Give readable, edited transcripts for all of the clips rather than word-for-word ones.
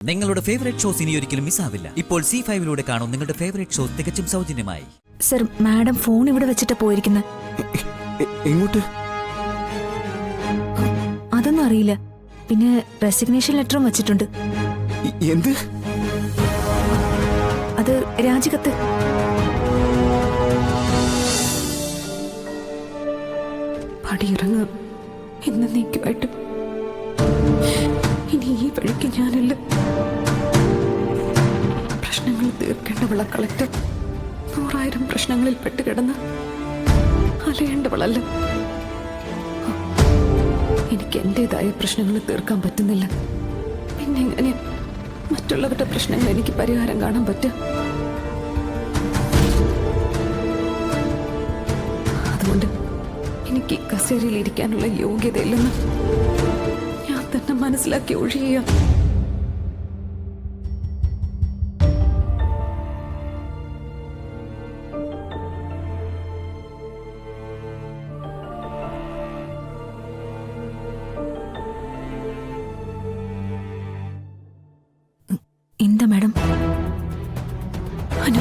നിങ്ങളുടെ favourite shows ഇനി ഒരിക്കലും മിസ്സാവില്ല. ഇപ്പോൾ C5 കാണും നിങ്ങളുടെ ഫേവറേറ്റ് ഷോസ് തികച്ചും സൗജന്യമായി. സർ, മാഡം ഫോൺ ഇവിടെ വെച്ചിട്ട് പോയിരിക്കുന്നത്. എങ്ങോട്ട്? അതൊന്നും അറിയില്ല. പിന്നെ റെസിഗ്നേഷൻ ലെറ്ററും വെച്ചിട്ടുണ്ട്. എന്ത്? അത് രാജികത്ത്. പടിയിറങ്ങുക ഇന്ന് നീക്കുമായിട്ട്. ഇനി ഈ വഴിക്ക് ഞാനല്ല. പ്രശ്നങ്ങൾ തീർക്കേണ്ടവള കളക്ടർ 100,000 പ്രശ്നങ്ങളിൽ പെട്ടുകിടന്ന് അലയേണ്ടവളല്ല. എനിക്ക് എന്റേതായ പ്രശ്നങ്ങൾ തീർക്കാൻ പറ്റുന്നില്ല. പിന്നെ എങ്ങനെ മറ്റുള്ളവരുടെ പ്രശ്നങ്ങൾ എനിക്ക് പരിഹാരം കാണാൻ പറ്റും? അതുകൊണ്ട് എനിക്ക് ഈ കസേരയിൽ ഇരിക്കാനുള്ള യോഗ്യതയില്ലെന്ന് ഞാൻ തന്നെ മനസ്സിലാക്കി ഒഴിയുക. എന്താ മാഡം? അനു,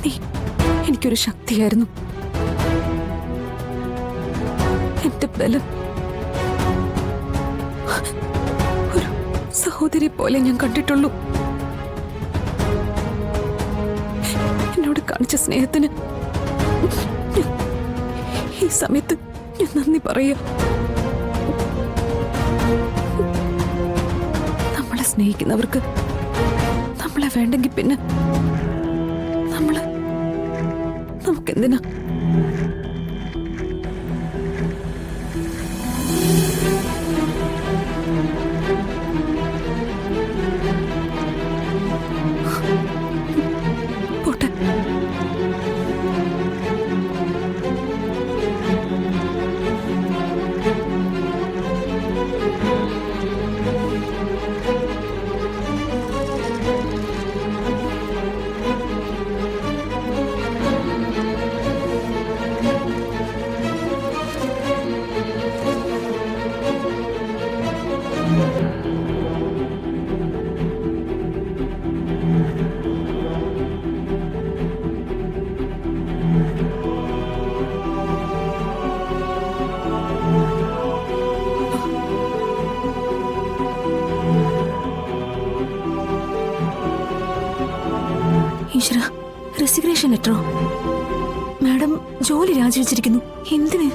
നീ എനിക്കൊരു ശക്തിയായിരുന്നു. എന്റെ ബലം. ഒരു സഹോദരി പോലെ ഞാൻ കണ്ടിട്ടുള്ളൂ. എന്നോട് കാണിച്ച സ്നേഹത്തിന് ഈ സമയത്ത് ഞാൻ നന്ദി പറയാ. നമ്മളെ സ്നേഹിക്കുന്നവർക്ക് നമ്മളെ വേണ്ടെങ്കിൽ പിന്നെ നമുക്കെന്തിനാ? പോട്ടെ. ഈശ്വര, റെസിഗ്നേഷൻ ലെറ്ററോ? മാഡം ജോലി രാജിവെച്ചിരിക്കുന്നു. എന്തിന്?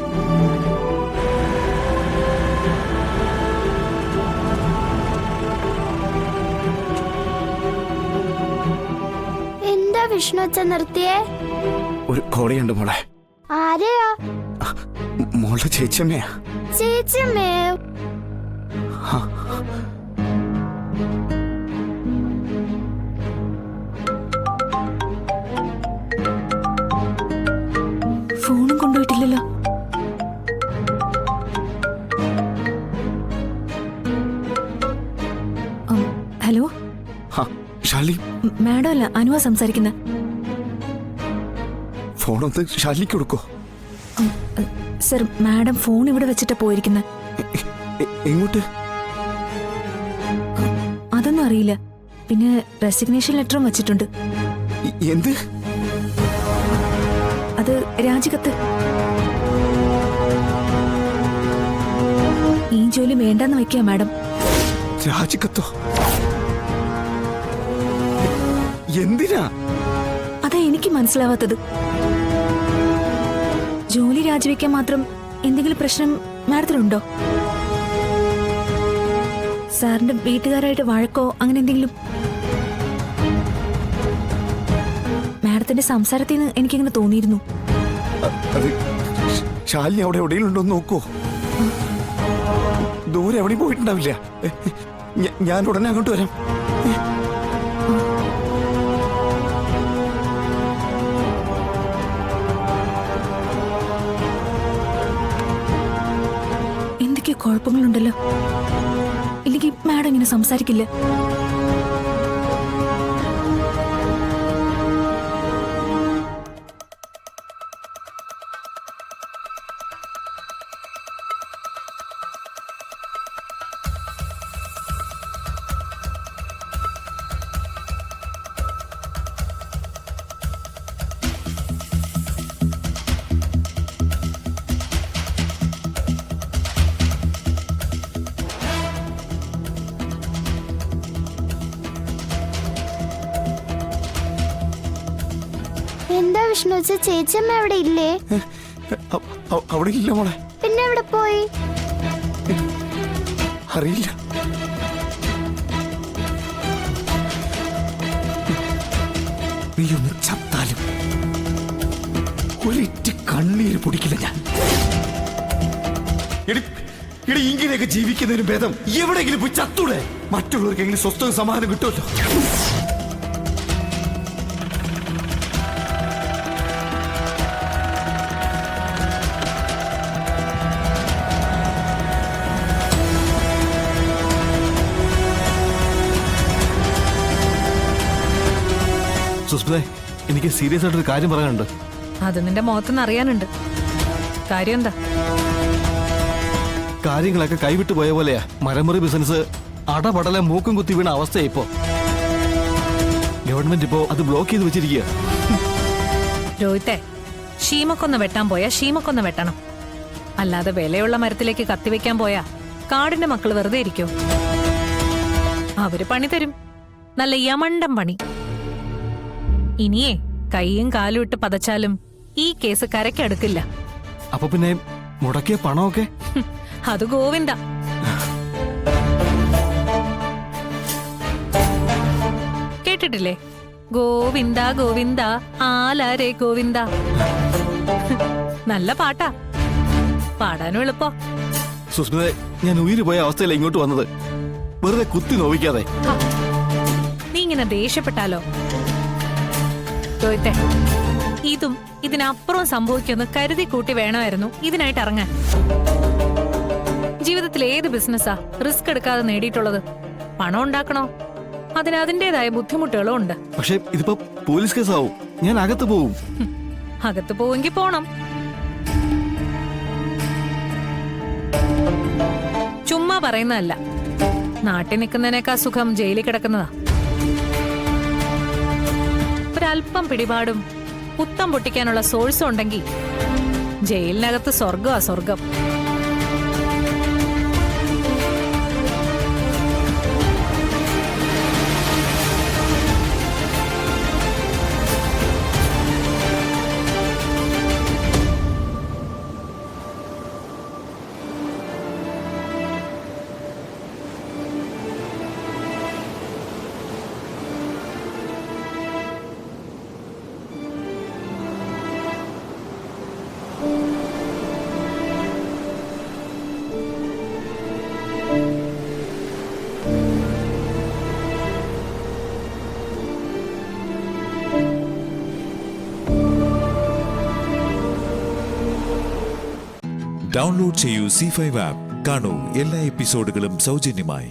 എന്താ വിഷ്ണു അച്ഛൻ നിർത്തിയേ? ഒരു കോടിയുണ്ട് മോളെ. ആരെയാ? മോളുടെ ചേച്ചിയമ്മയാ. ചേച്ചിയമ്മേ? ഫോണും കൊണ്ടുപോയിട്ടില്ലല്ലോ. ഹലോ, ഷാലി. മാഡം അല്ല, അനുവാ സംസാരിക്കുന്ന. ഫോണൊന്ന് ഷാലിക്ക് കൊടുക്കോ? സർ, മാഡം ഫോൺ ഇവിടെ വെച്ചിട്ടാ പോയിരിക്കുന്നത്. എങ്ങോട്ട്? അതൊന്നും അറിയില്ല. പിന്നെ റെസിഗ്നേഷൻ ലെറ്ററും വെച്ചിട്ടുണ്ട്. എന്ത്? അത് രാജികത്ത്. ഈ ജോലി വേണ്ടെന്ന് വെക്കുക മാഡം. രാജിക്കത്തോ? എന്തിനാ? അതാ എനിക്ക് മനസ്സിലാവാത്തത്. ജോലി രാജിവെക്കാൻ മാത്രം എന്തെങ്കിലും പ്രശ്നം മാഡത്തിനുണ്ടോ? സാറിന്റെ വീട്ടുകാരായിട്ട് വഴക്കോ അങ്ങനെ എന്തെങ്കിലും? മാഡത്തിന്റെ സംസാരത്തിൽ നിന്ന് എനിക്കിങ്ങനെ തോന്നിയിരുന്നു. ശാലിനി അവിടെ എവിടെയുണ്ടോ നോക്കോ? ദൂരെ എവിടെയും പോയിട്ടുണ്ടാവില്ല. ഞാൻ ഉടനെ അങ്ങോട്ട് വരാം. എന്തൊക്കെയോ കുഴപ്പങ്ങളുണ്ടല്ലോ. ഇല്ലെങ്കിൽ മാഡം ഇങ്ങനെ സംസാരിക്കില്ല. എന്താ വിഷ്ണു വെച്ച ചേച്ചിയമ്മ അവിടെ ഇല്ലേ? അവിടെ ഇല്ല മോളെ. പിന്നെ എവിടെ പോയി? അറിയില്ല. നീ ഒന്ന് ചത്താലും ഒരിറ്റ് കണ്ണീര് പൊടിക്കില്ല ഞാൻ. ഇടി ഇങ്ങനെയൊക്കെ ജീവിക്കുന്നതിന് ഭേദം എവിടെയെങ്കിലും പോയി ചത്തൂടെ? മറ്റുള്ളവർക്ക് എങ്ങനെ സ്വസ്ഥവും സമാധാനം കിട്ടുമല്ലോ. സുസ്മിതേ, എനിക്ക് സീരിയസ് ആയിട്ടൊരു കാര്യം പറയാനുണ്ട്. അത് നിന്റെ മുഖത്തുനിന്ന് അറിയാനുണ്ട്. കാര്യം എന്താ? കാര്യങ്ങളൊക്കെ കൈവിട്ടു പോയ പോലെയാ. മരമുറി ബിസിനസ് അടപടലെ മൂക്കും കുത്തി വീണ അവസ്ഥയാ ഇപ്പോ. ഗവൺമെന്റ് ഇപ്പോ അത് ബ്ലോക്ക് ചെയ്ത് വെച്ചിരിക്കുക. രോഹിത്തെ, ഷീമക്കൊന്ന് വെട്ടാൻ പോയാ ഷീമക്കൊന്ന് വെട്ടണം. അല്ലാതെ വിലയുള്ള മരത്തിലേക്ക് കത്തിവെക്കാൻ പോയാ കാടിന്റെ മക്കൾ വെറുതെ ഇരിക്കോ? അവര് പണി തരും, നല്ല യമണ്ടം പണി. ഇനിയേ കൈയും കാലും ഇട്ട് പതച്ചാലും ഈ കേസ് കരയ്ക്കടുക്കില്ല. അപ്പൊ പിന്നെ മുടക്കിയ പണമൊക്കെ അത് ഗോവിന്ദ. കേട്ടിട്ടില്ലേ? ഗോവിന്ദ ഗോവിന്ദ ആലാരേ ഗോവിന്ദ. നല്ല പാട്ടാ, പാടാനും എളുപ്പോ. സുസ്മിതേ, ഞാൻ ഉയിര് പോയ അവസ്ഥയില ഇങ്ങോട്ട് വന്നത്. വെറുതെ കുത്തി നോവിക്കാതെ. നീ ഇങ്ങനെ ദേഷ്യപ്പെട്ടാലോ? രോഹിത്തെ, ഇതും ഇതിനപ്പുറം സംഭവിക്കുമെന്ന് കരുതി കൂട്ടി വേണമായിരുന്നു ഇതിനായിട്ട് ഇറങ്ങാൻ. ജീവിതത്തിൽ ഏത് ബിസിനസ്സാ റിസ്ക് എടുക്കാതെ നേടിയിട്ടുള്ളത്? പണം ഉണ്ടാക്കണോ? അതിന് അതിൻ്റെതായ ബുദ്ധിമുട്ടുകളും ഉണ്ട്. പക്ഷെ ഇതിപ്പോ പോലീസ് കേസാവും, ഞാൻ അകത്ത് പോവും. അകത്ത് പോവെങ്കിൽ പോണം. ചുമ്മാ പറയുന്നതല്ല. നാട്ടിൽ നിൽക്കുന്നതിനേക്കാ സുഖം ജയിലിൽ കിടക്കുന്നതാ. ഒരല്പം പിടിപാടും പുത്തം പൊട്ടിക്കാനുള്ള സോഴ്സും ഉണ്ടെങ്കിൽ ജയിലിനകത്ത് സ്വർഗമാ സ്വർഗം. ഡൗൺലോഡ് ചെയ്യൂ C5 ആപ്പ്. കാണൂ എല്ലാ എപ്പിസോഡുകളും സൗജന്യമായി.